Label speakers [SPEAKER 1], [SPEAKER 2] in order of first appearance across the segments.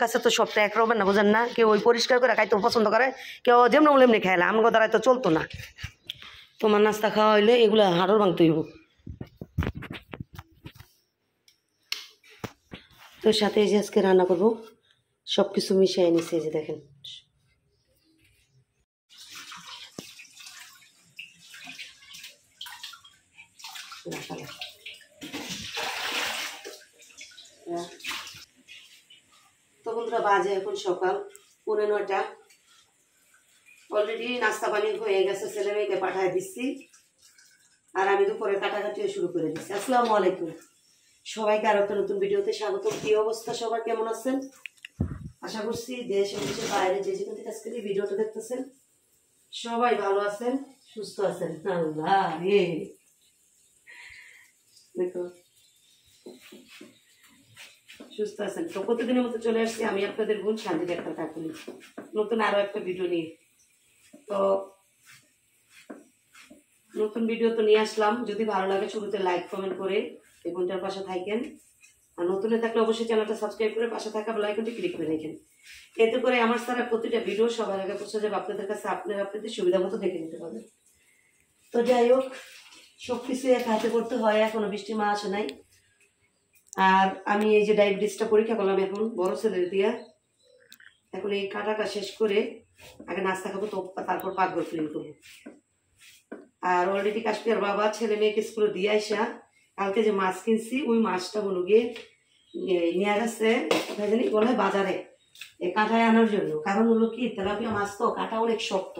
[SPEAKER 1] কাছে তো সবটা এক রকম না, বুঝেন না? কেউ ওই পরিষ্কার করে খাইতে পছন্দ করে, কেউ যেমন এমনি খাইলে আমার দ্বারা তো চলতো না। তোমার নাস্তা খাওয়া হইলে এগুলো হাড়ও ভাঙতে হইব। তো সাথে এই যে আজকে রান্না করবো, সব কিছু মিশিয়ে নিচ্ছে। এই যে দেখেন, তো বন্ধুরা বাজে এখন সকাল 9:30। অলরেডি নাস্তা পানি হয়ে গেছে, ছেলে মেয়েকে পাঠিয়ে দিচ্ছি, আর আমি দুপুরে কাটাকাটিও শুরু করে দিচ্ছি। আসসালামু আলাইকুম সবাইকে, আরো একটা নতুন ভিডিওতে স্বাগত। কি অবস্থা সবার, কেমন আছেন? আশা করছি দেশ এবং দেশের বাইরে যে যেখান থেকে আজকে এই ভিডিওটা দেখতেছেন সবাই ভালো আছেন, সুস্থ আছেন। আল্লাহ রে, দেখো সুস্থ আছেন তো। প্রতিদিনের মতো চলে আসছি আমি আপনাদের বোন শান্তি একটা কাকুলি, নতুন আরো একটা ভিডিও নিয়ে। তো নতুন ভিডিও তো নিয়ে আসলাম, যদি ভালো লাগে শুরুতে লাইক কমেন্ট করে এই বোনটার পাশে থাকেন, আর নতুনে থাকলে অবশ্যই চ্যানেলটা সাবস্ক্রাইব করে পাশে থাকা বেল আইকনটি ক্লিক করে রাখেন। এতে করে আমার সারা প্রতিটা ভিডিও সবার আগে পৌঁছে যাবে আপনাদের কাছে, আপনাদের সুবিধা মতো দেখে নিতে পারবেন। তো যাই হোক, সব কিছু এক হাতে করতে হয়, এখনো বৃষ্টি মা আসে নাই। আর আমি এই যে ডায়াবেটিসটা পরীক্ষা করলাম এখন বড় ছেলের দিয়া, এখন এই কাটাটা শেষ করে আগে নাস্তা খাবো, তো তারপর পাকঘর ক্লিন করবো। আর অলরেডি কাশ্মীর বাবা ছেলে মেয়েকে স্কুলে দিয়ে আসা, কালকে যে মাছ কিনছি ওই মাছটা হলো গিয়ে নিয়ে গেছে কোথায় জানি বলে বাজারে, এই কাঁটায় আনার জন্য। কারণ হলো কি, তেলাপিয়া মাছ তো কাঁটা অনেক শক্ত,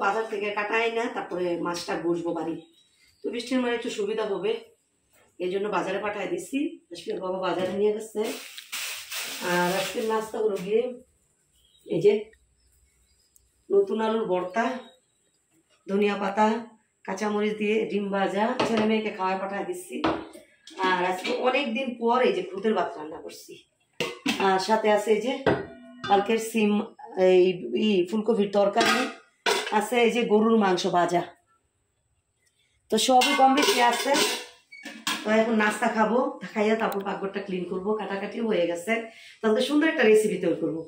[SPEAKER 1] বাজার থেকে কাটাই না, তারপরে মাছটা বসবো বাড়ি। তো বৃষ্টির মানে একটু সুবিধা হবে, এই জন্য বাজারে পাঠাই দিচ্ছি। কাশ্মীর বাবা বাজারে নিয়ে গেছে। আর আজকের নাস্তা হলো গিয়ে এই যে নতুন আলুর ভর্তা, ধনিয়া পাতা কাঁচামরিচ দিয়ে ডিম ভাজা, ছেলে মেয়েকে খাওয়ায় পাঠায় দিচ্ছি। আর আজকে অনেকদিন পর এই যে খুদের ভাত রান্না করছি, আর সাথে আছে এই যে কালকের সিম, এই ফুলকপির তরকারি আছে, এই যে গরুর মাংস ভাজা। তো সবই কম বেশি আছে। তো এখন নাস্তা খাবো, খাইয়া তারপর পাকঘরটা ক্লিন করবো, কাটাকাটিও হয়ে গেছে। তাহলে সুন্দর একটা রেসিপি তৈরি করবো।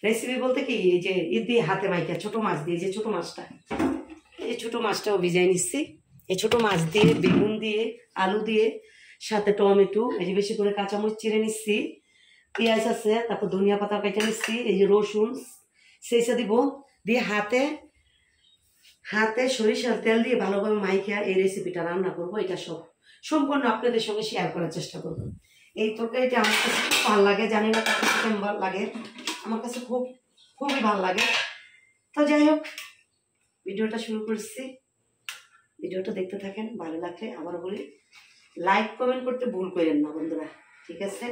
[SPEAKER 1] রেসিপি বলতে কি, এই যে দিয়ে হাতে মাইকা ছোট মাছ দিয়ে, যে ছোট মাছটা, এই ছোট মাছটাও ভিজাই নিচ্ছি। এই ছোট মাছ দিয়ে বেগুন দিয়ে আলু দিয়ে সাথে টমেটো, এই যে বেশি করে কাঁচামরিচ চিড়ে নিচ্ছি, পেঁয়াজ আছে, তারপর ধনিয়া পাতা কেটে নিচ্ছি, এই যে রসুন সেইসা দিব, দিয়ে হাতে সরিষার তেল দিয়ে ভালোভাবে মাইখা এই রেসিপিটা রান্না করবো। এটা সব সম্পূর্ণ আপনাদের সঙ্গে শেয়ার করার চেষ্টা করবো। এই তরকারিটা আমার কাছে খুব ভালো লাগে, জানি না কার কাছে কেমন ভালো লাগে, আমার কাছে খুবই ভালো লাগে। তো যাই হোক, ভিডিওটা শুরু করছি, ভিডিওটা দেখতে থাকেন। ভালো লাগলে আবার বলি লাইক কমেন্ট করতে ভুল করেন না বন্ধুরা, ঠিক আছে?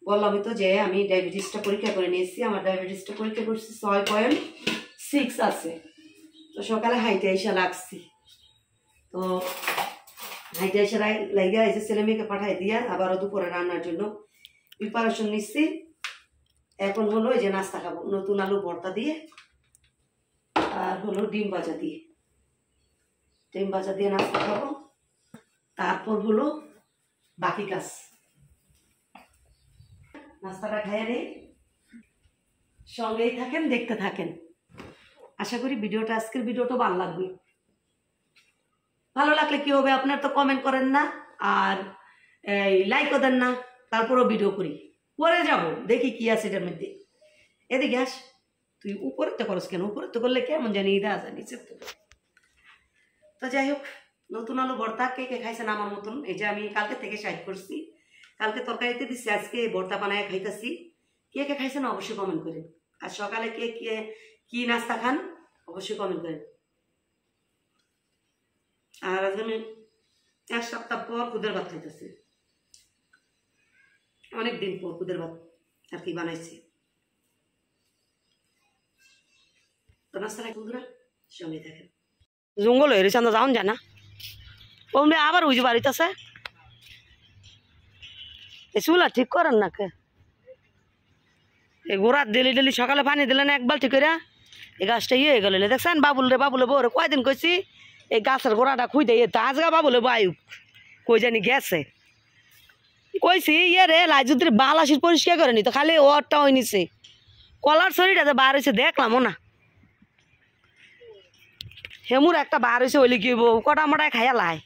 [SPEAKER 1] বললামই তো যে আমি ডায়াবেটিসটা পরীক্ষা করে নিয়েছি, আমার ডায়াবেটিসটা পরীক্ষা করছি 6.6 আছে। তো সকালে হাইটে এসে লাগছি, তো হাইটে এসে লাগিয়ে এসে ছেলে মেয়েকে পাঠাই দিয়া আবারও দুপুরে রান্নার জন্য প্রিপারেশন নিচ্ছি। এখন হলো এই যে নাস্তা খাবো, নতুন আলু ভর্তা দিয়ে আর হলো ডিম ভাজা দিয়ে নাস্তা খাবো। তারপর হলো বাকি কাজ, নাস্তাটা খাইয়ে নেই, সঙ্গেই থাকেন, দেখতে থাকেন। আশা করি ভিডিওটা, আজকের ভিডিওটা ভালো লাগবে। ভালো লাগলে কি হবে, আপনার তো কমেন্ট করেন না আর এই লাইকও দেন না, তারপরও ভিডিও করি। পরে যাব দেখি কি আছে এটার মধ্যে। এদিকে আস, তুই উপরে তো করস কেন? উপরে তো করলে কেমন জানি দেওয়া যায় নিচে তো। তো যাই হোক, নতুন আলু ভর্তা কে কে খাইছেন আমার মতন? এই যে আমি কালকে থেকে সাইড করছি, কালকে তরকারিতে দিচ্ছি, আজকে ভর্তা বানায় খাইতেছি। কে কে খাইছেন অবশ্যই কমেন্ট করেন। আর সকালে কে কে কি নাস্তা খান অবশ্যই কমেন্ট করেন। আর আজকে আমি 1 সপ্তাহ পর খুদের ভাত খাইতেছি, অনেকদিন পর খুদের ভাত আর কি বানাইছি। তো নাস্তাটা বন্ধুরা সঙ্গে থাকেন। জঙ্গল হয়ে রয়েছে, আমরা যাওন জানা ওমনি আবার উজু বাড়িতেছে। এই চুলা ঠিক করেন না কে? এই গোড়ার ডেলি সকালে পানি দিলেন এক বালতি করে, এই গাছটা ইয়ে হয়ে গেল। দেখছেন বাবুলে বউরে কয়দিন কইছি এই গাছের গোড়াটা খুঁজে দিয়ে, আজগা বাবুলে বায়ু কই জানি গেছে। কইছি ইয়ে রে লাইজুদ্রে বাল আসির পরিষ্কার করে নি তো খালি ওরটা হয়ে নিছে কলার শরীরটা যে বার হয়েছে দেখলামও না হেমুর একটা বার হয়েছে ওইলে কি কটা মোটায় খাইয়া লাই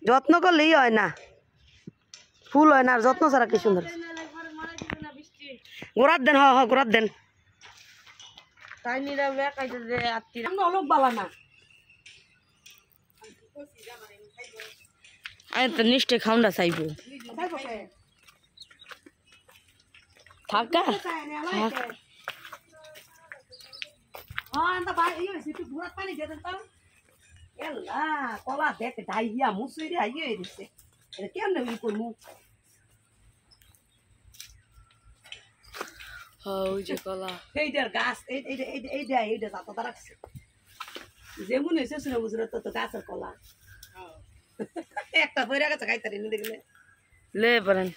[SPEAKER 1] যত্ন করলেই হয় না ফুল হয় না আর যত্ন ছাড়া কি সুন্দর গোড়ার দেন হ গোড়ার দেন তাই লোক বালা না আমি তো নিশ্চয় খাউন্ডা চাইব থাকা কলা দেখ ডাইয়া মুসুরি আইয়ে দিচ্ছে এটা কেমন ই করবো ওই যে কলা এইটার গাছ এইটা জাতটা রাখছে যেমন হয়েছে শুনে বুঝলো তো গাছের কলা একটা বইরা গেছে খাইতারি দেখলে লে পারেন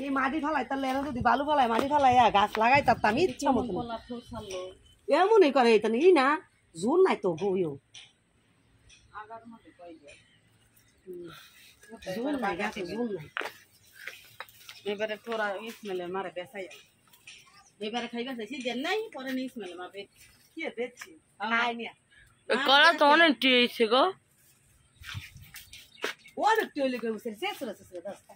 [SPEAKER 1] এই মাটি ফেলাই তাহলে এরা যদি বালু ফেলায় মাটি ফেলাই গাছ লাগাই তারতাম ইচ্ছা মতো এমনই করে এটা ই না জোর নাই তো বইও জোর নাই গাছে জোর নাই এবারে তোরা ইসমেলে মারে বেসাই এবারে খাইবা চাইছি দেন নাই পরে নি ইসমেলে মারবে কি দেখছি খাই নিয়া কলা তো অনেক টিয়েছে গো অনেক টিয়েলে গো শেষ রাস্তা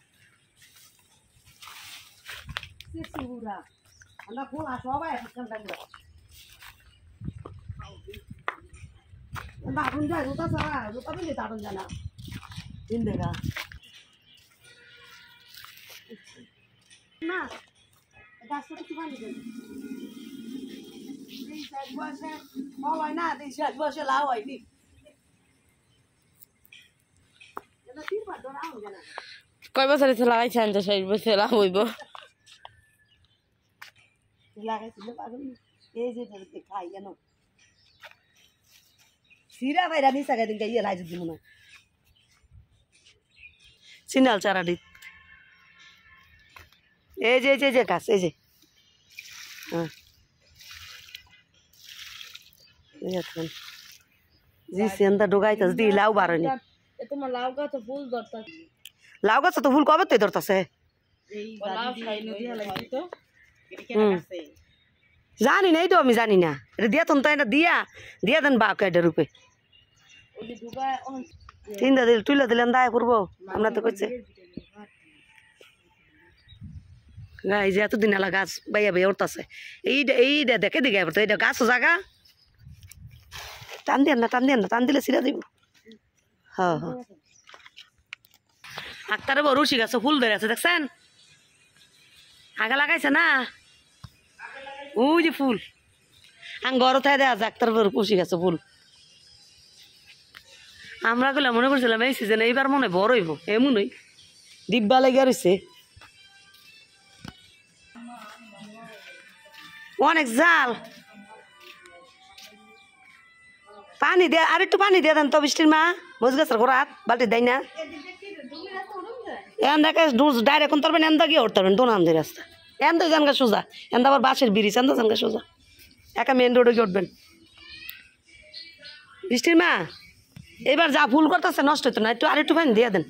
[SPEAKER 1] Segura. Anda pula sova ya kan tadi. Anda pun jadi ruta sana, ruta pun jadi tarun jana. Indera. Nah, dah sudah cuma ni. Ini saya buat saya, mau na, ini saya buat saya lawa ini. Jangan tiba dorang jana. Kau pasal itu lawan canda saya pasal lawa ibu. লাগাইছিল পাগল এই যে খাই কেন সিরা ভাইরা নিচা গাই দিন গাইয়ে lies দিব না সিনাল চারাডি এই যে গাছ এই যে হ্যাঁ জি সেন্দা ডোগাইতাস দি লাউ বারনি তোমার লাউ গাছ তো ফুল কবে তুই ধরতাছে এই লাউ খাই নদী হালাই তো জানি না এই তো আমি জানি না এটা দিয়া তখন তো এটা দিয়া দেন বা কেডের রূপে তিনটা দিল তুইলা দিলেন দায় করবো আমরা তো করছে এই যে এতদিন এলা গাছ বাইয়া উঠতেছে এইটা দেখে দিকে তো এটা গাছও জায়গা টান দেন না টান দিলে ছিঁড়া দিব হ্যাঁ আক্তারে বড় রুশি গাছে ফুল ধরে আছে দেখছেন আগা লাগাইছে না ওই যে ফুল ঘর থাই দেওয়া যাক তারপর পুষি গেছে ফুল আমরা গুলা মনে করছিলাম এই সিজনে এইবার মনে বড় হইব এমনই ডিব্বা লেগে রয়েছে অনেক জাল পানি দিয়ে আর একটু পানি দিয়ে দেন তো বৃষ্টির মা বুঝ গেছে ঘোরাত বালতি দেয় না দেখে ডাইরেক্ট কোন তরবেন এন্দা গিয়ে উঠতে পারবেন দোন আমদের রাস্তা এন্দা জানগা সোজা এন্দা আবার বাসের ব্রিজ এন্দা জানগা সোজা একা মেন রোডে গিয়ে উঠবেন বৃষ্টির মা এবার যা ফুল করতেছে নষ্ট হতো না একটু আর একটু পানি দিয়ে দেন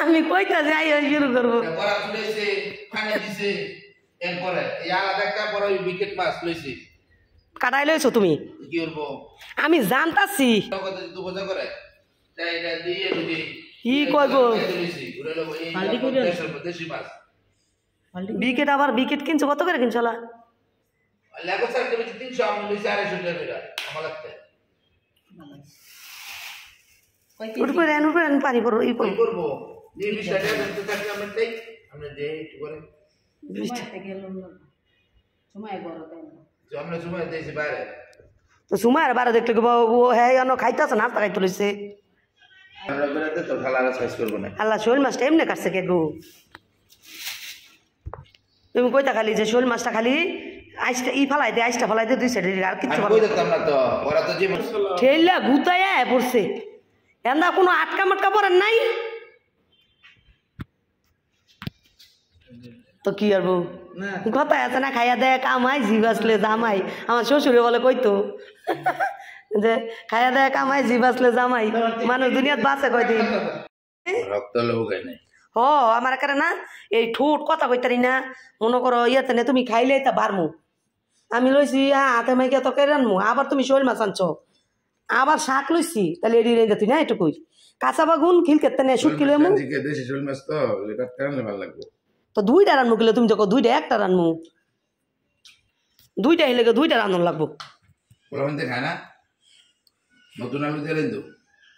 [SPEAKER 1] আমি কইতা যাই শুরু করবো কাটাই লইছো তুমি আমি জানতাছি কি কইব বিকেট আবার বিকেট কিনছো কত করে কিনছো পানি করবো তো সময় বারে দেখলে হ্যাঁ খাইতেছে নাস্তা খাইতে লইছে আল্লাহ শোল মাছটা এমনি কাটছে কে গো তুমি কইতা খালি যে শোল মাছটা খালি আইসটা ফালাই দে আইসটা ফালাই দে দুই সাইডে আর কিচ্ছু ঠেলা গুতায় পড়ছে এন্দা কোনো আটকা মাটকা পড়েন নাই তো কি আর বউ কথা আছে না খাইয়া দেয় কামাই জিভ আসলে জামাই আমার শ্বশুরে বলে কইতো যে খাইয়া দেয় কামাই জিভ আসলে জামাই মানুষ দুনিয়াত বাঁচে কয়দিন হ আমার কারে না এই ঠোঁট কথা কইতারি না মনে করো ইয়াতে না তুমি খাইলে তা বারমু আমি লইছি হাতে মাইকে তো কেড়ে আনমু আবার তুমি শোল মাছ আনছো আবার শাক লইছি তাহলে এড়িয়ে রেঞ্জে তুই না এটুকুই কাঁচা বাগুন খিল কেতে নে শুট কিলো তো দুইটা রান্নু কিলো তুমি যখন দুইটা একটা রান্নু দুইটা হইলে দুইটা রান্নার লাগবো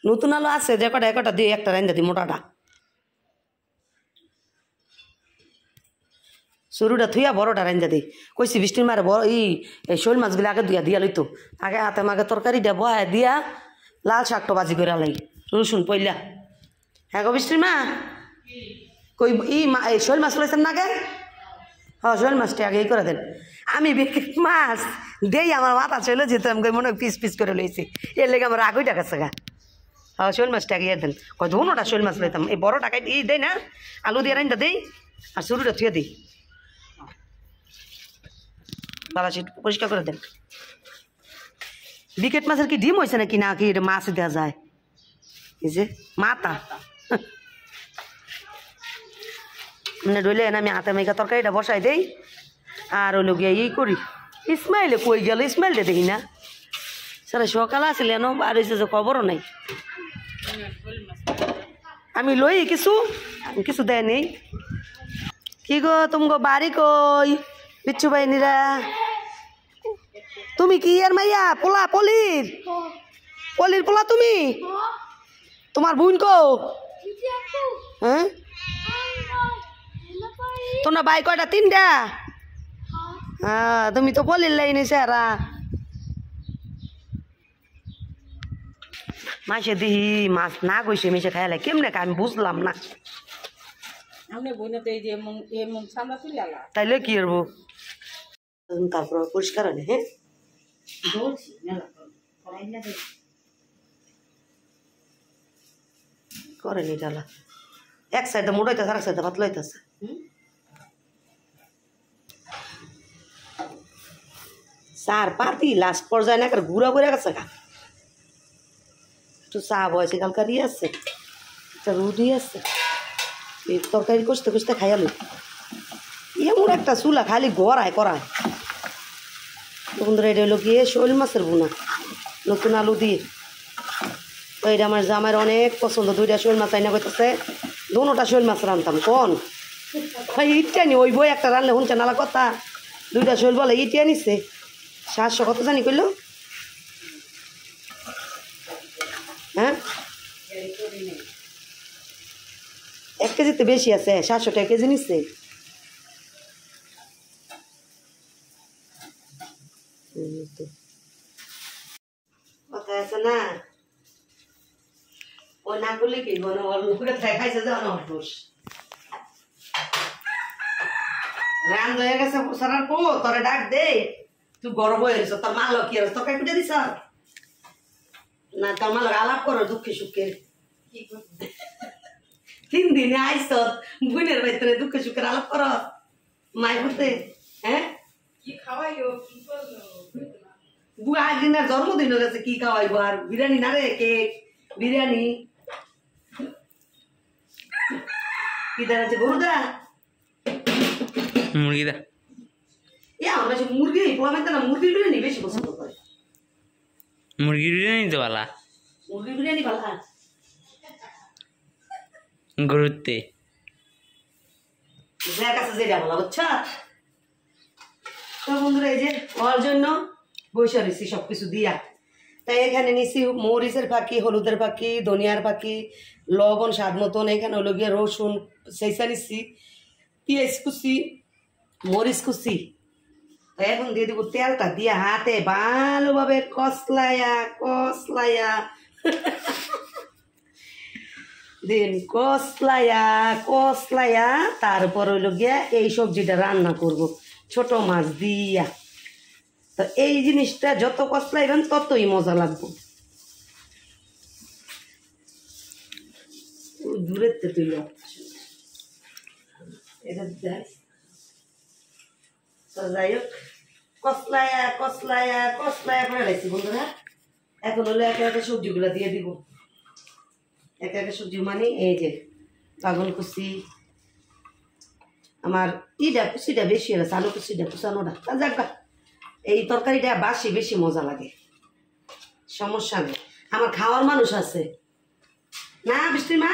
[SPEAKER 1] নতুন আলু আছে যে কটা একটা দিয়ে একটা রান্না দিই মোটাটা শুরুটা থুইয়া বড়টা রান্না দিই কইছি বৃষ্টির মারে বড় শোল মাছগুলো আগে দিয়া লইতো আগে হাতে মাগে তরকারি দিয়া বয়া দিয়া লাল শাকটা বাজি করে লাই রসুন পইলা হ্যাঁ গো বৃষ্টির মা কই শোল মাছ লইছেন না আগে হ্যাঁ শোল মাছটা আগে করে দেন আমি মাছ দেই আমার মাথা চলে যেতাম মনে হয় পিস পিস করে লইছি এর লেগে আমার রাগই ডাকাছে গা হ্যাঁ শোল মাছটা আগে দেন কয় ধুনোটা শোল মাছ লইতাম এই বড় টাকায় দেয় না আলু দিয়ে রাইনটা দেই আর শুরুটা থুয়ে দিই বাবা সেটা পরিষ্কার করে দেন বিকেট মাছের কি ডিম হয়েছে নাকি না কি মাছ দেওয়া যায় এই যে মাথা মানে রইলে আমি হাতে মেঘা তরকারিটা বসাই দেই আর ওই লোক ই করি ইসমাইলে কই গেল ইসমাইলটা দেখি না সারা সকাল আসলে এনো আর হয়েছে যে খবরও নাই আমি লই কিছু দেয় নেই কি গো তুমি বাড়ি কই বিচ্ছু বাহিনীরা তুমি কি আর মাইয়া পোলা পলির পোলা তুমি তোমার বোন কো হ্যাঁ তোমার ভাই কয়টা তিনটা হ্যাঁ তুমি তো পলির লাইনে সারা মাসে দিহি মাছ না গইছে মিশে খাইলে কেমনে আমি বুঝলাম না তাইলে কি করবো তারপর পরিষ্কার হয় হ্যাঁ করেনি ডালা এক সাইডে মোটাইতেছে আর এক সাইডে পাতলা হইতেছে চার পাতি লাস্ট পর্যায়ে না ঘুরা ঘুরে গেছে গা একটু চা বয়সে কালকারি আছে একটা রুটি আছে এই তরকারি কষতে কষতে খাইয়ালো এমন একটা চুলা খালি গড়ায় করায় বন্ধুরা এটা হলো গিয়ে শোল মাছের বোনা নতুন আলু দিয়ে তো এটা আমার জামাইয়ের অনেক পছন্দ দুইটা শোল মাছ আইনা করতেছে দুটা শোল মাছ রান্তাম কোন ইটটা নি ওই বই একটা রান্না শুনছে নালা কথা দুইটা শোল বলে ইটিয়া নিচ্ছে 700 কত জানি করলো হ্যাঁ 1 কেজিতে বেশি আছে 700 টাকা কেজি নিচ্ছে কথা আছে না ও না করলে কি খাইছে যে অনহস রান হয়ে গেছে সারার পো তোরে ডাক দে তুই গরম হয়ে গেছ তোর মাল কি আর তোকে পিঠে দিস না তোর মাল আলাপ করো দুঃখে সুখে 3 দিনে আইস বোনের ভিতরে দুঃখে সুখের আলাপ করো মাই করতে হ্যাঁ কি খাওয়াইও বুয়া দিনের জন্মদিন হয়ে গেছে কি খাওয়াইবো আর বিরিয়ানি না রে কেক বিরিয়ানি কি দাঁড়াচ্ছে গরুদা
[SPEAKER 2] মুরগিদা
[SPEAKER 1] আমার কাছে মুরগি পোলামেতে না মুরগির বিরিয়ানি বেশি পছন্দ করে
[SPEAKER 2] মুরগির বিরিয়ানি তো ভালো
[SPEAKER 1] মুরগির বিরিয়ানি ভালো
[SPEAKER 2] গরুতে
[SPEAKER 1] যার কাছে যেটা ভালো বুঝছা তো বন্ধুরা এই যে ওর জন্য বসে রয়েছি সবকিছু দিয়া তাই এখানে নিছি মরিচের ফাঁকি হলুদের ফাঁকি ধনিয়ার ফাঁকি লবণ স্বাদ মতন এখানে হলো গিয়ে রসুন সেইসা নিচ্ছি পেঁয়াজ কুচি মরিচ কুচি এখন দিয়ে দিব তেলটা দিয়ে হাতে ভালোভাবে কসলাইয়া দিন কসলাইয়া তারপর হইল গিয়া এই সবজিটা রান্না করব ছোট মাছ দিয়া তো এই জিনিসটা যত কসলাইবেন ততই মজা লাগবে দূরের তুই এটা তো যাই হোক কসলায়া কসলায়া কসলায়া করে রাখছি বন্ধুরা। এখন হলো একে একে সবজিগুলো দিয়ে দিব। একে একে সবজি মানে এই যে বাগন কুচি, আমার কুচিটা বেশি হয়েছে, আলু কুচিটা কুচানোটা যাক, এই তরকারিটা বাসি বেশি মজা লাগে, সমস্যা নেই। আমার খাওয়ার মানুষ আছে না বৃষ্টির মা,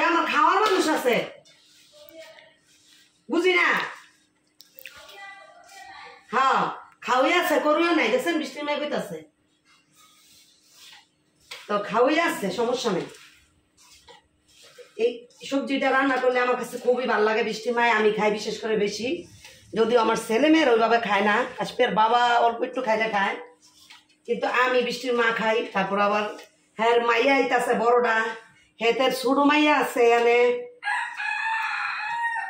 [SPEAKER 1] আমার খাওয়ার মানুষ আছে, বুঝি না? হ্যাঁ খাওয়াই আছে, করুও নাই, দেখছেন বৃষ্টির মাই কইতাছে, তো খাওয়াই আছে, সমস্যা নেই। এই সবজিটা রান্না করলে আমার কাছে খুবই ভালো লাগে বৃষ্টির মায়, আমি খাই বিশেষ করে বেশি, যদিও আমার ছেলে মেয়ের ওইভাবে খায় না, কাশ্মীর বাবা অল্প একটু খাইলে খায়, কিন্তু আমি বৃষ্টির মা খাই। তারপর আবার হ্যাঁ মাইয়া আইতাছে বড়টা, হেতের ছোট মাইয়া আছে এনে।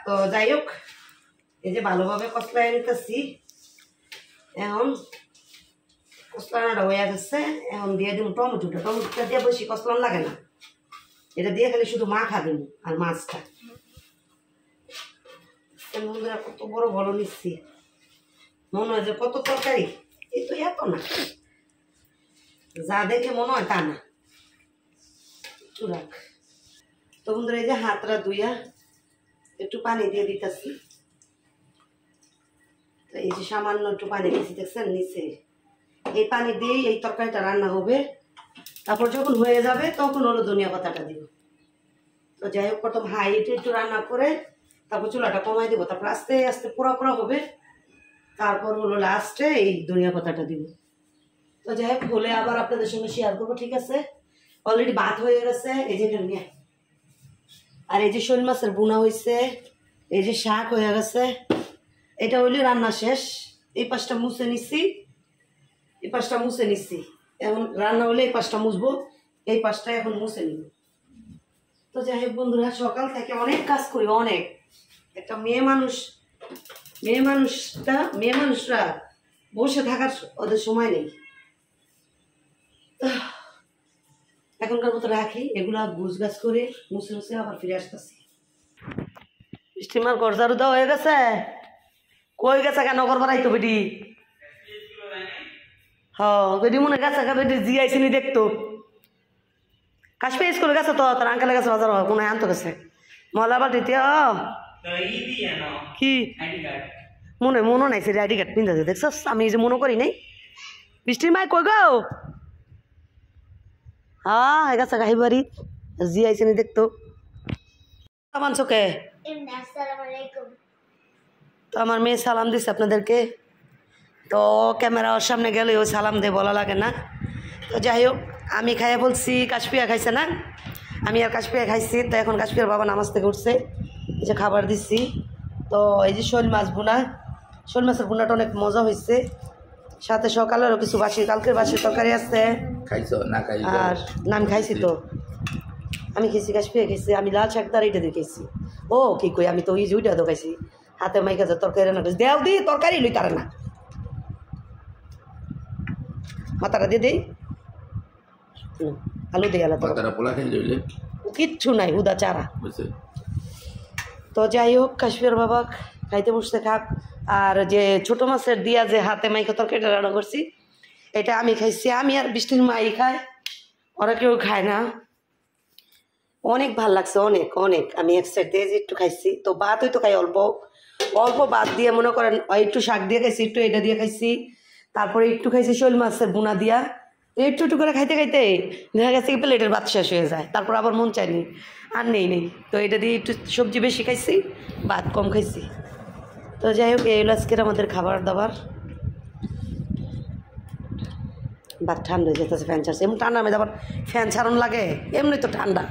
[SPEAKER 1] তো যাই হোক এই যে ভালোভাবে কসলাই নিতেছি, এখন কসলানোটা হয়ে গেছে, এখন দিয়ে দিব টমেটোটা। টমেটোটা দিয়ে বেশি কসলান লাগে না, এটা দিয়ে খালি শুধু মাখা দিব আর মাছটা। বন্ধুরা কত বড় বড় নিচ্ছি, মনে হয় যে কত তরকারি, এই তো এত না, যা দেখে মনে হয় তা না, একটু রাখ। তো বন্ধুরা এই যে হাতটা ধুইয়া একটু পানি দিয়ে দিতেছি, তো এই যে সামান্য একটু পানি দিয়েছি, দেখছেন নিচে, এই পানি দিয়েই এই তরকারিটা রান্না হবে। তারপর যখন হয়ে যাবে তখন হলো ধনিয়া পাতাটা দিব। তো যাই হোক প্রথম হাইটে একটু রান্না করে তারপর চুলাটা কমাই দিব, তারপর আস্তে আস্তে পোড়া পোড়া হবে, তারপর হলো লাস্টে এই ধনিয়া পাতাটা দিব। তো যাই হোক হলে আবার আপনাদের সঙ্গে শেয়ার করবো, ঠিক আছে? অলরেডি ভাত হয়ে গেছে, এই যে নিয়ে, আর এই যে শোল মাছের বুনা হয়েছে, এই যে শাক হয়ে গেছে, এটা হইলে রান্না শেষ। এই পাশটা মুছে নিচ্ছি, এই পাশটা মুছে নিচ্ছি, এখন রান্না হলে এই পাশটা মুছবো, এই পাশটা এখন মুছে নিব। তো যাই হোক বন্ধুরা সকাল থেকে অনেক কাজ করি, অনেক, একটা মেয়ে মানুষরা বসে থাকার ওদের সময় নেই। এখনকার মতো রাখি, এগুলা গুছ গাছ করে মুছে মুছে আবার ফিরে আসতেছি। স্টিমার গরজারু দেওয়া হয়ে গেছে, কই গেছে কেন করবার আইতো বেটি? হ্যাঁ বেটি মনে গেছে বেটি জি আইসিনি দেখতো, কাশ্মীর স্কুলে গেছে, তো তার আঙ্কেলের কাছে বাজার মনে হয় আনতো গেছে মহলা বাটিতে। কি মনে নাই সে আইডি কার্ড পিন্ধাছে, দেখছস? আমি যে মনে করি নাই। বৃষ্টির মাই কই গো? হ্যাঁ হয়ে গেছে গাহি বাড়ি, জি আইসিনি দেখতো। মানছকে তো আমার মেয়ে সালাম দিছে আপনাদেরকে, তো ক্যামেরার সামনে গেলে ওই সালাম দিয়ে বলা লাগে না। তো যাই হোক আমি খাইয়া বলছি, কাশপিয়া খাইছে না, আমি আর কাশপিয়া খাইছি। তো এখন কাশপিয়ার বাবা নামাজ থেকে উঠছে, এই যে খাবার দিচ্ছি। তো এই যে শোল মাছ বোনা, শোল মাছের বোনাটা অনেক মজা হয়েছে, সাথে সকালেরও কিছু বাসি, কালকের বাসির তরকারি আছে। আর না আমি খাইছি, তো আমি খেয়েছি, কাশপিয়া খেয়েছি, আমি লাল শাকদার এইটা দিয়ে খেয়েছি। ও কি কই, আমি তো ওই যে ওইটা তো খাইছি, হাতে মাইকা যা তরকারি রান্না করছি, দেও দি তরকারি লই তারা না, মাথাটা দিয়ে দিই, আলু দিয়ে আলাদা কিচ্ছু নাই, হুদা চারা। তো যাই হোক কাশ্মীর বাবা খাইতে বসতে খাক। আর যে ছোট মাছের দিয়া যে হাতে মাইকা তরকারিটা রান্না করছি, এটা আমি খাইছি, আমি আর বৃষ্টির মাই খায়, ওরা কেউ খায় না। অনেক ভাল লাগছে, অনেক অনেক। আমি এক সাইড দিয়ে একটু খাইছি, তো ভাত হয়তো খাই অল্প অল্প, ভাত দিয়ে মনে করেন একটু শাক দিয়ে খাইছি, একটু এটা দিয়ে খাইছি, তারপরে একটু খাইছি শোল মাছের বুনা দিয়া, একটু একটু করে খাইতে খাইতে দেখা গেছে কি প্লেটের ভাত শেষ হয়ে যায়, তারপর আবার মন চায়নি আর নেই। তো এটা দিয়ে একটু সবজি বেশি খাইছি, ভাত কম খাইছি। তো যাই হোক এই হলো আজকের আমাদের খাবার দাবার। ভাত ঠান্ডা হয়ে যেতেছে, ফ্যান ছাড়ছে, এমন ঠান্ডার মধ্যে আবার ফ্যান ছাড়ন লাগে, এমনি তো ঠান্ডা।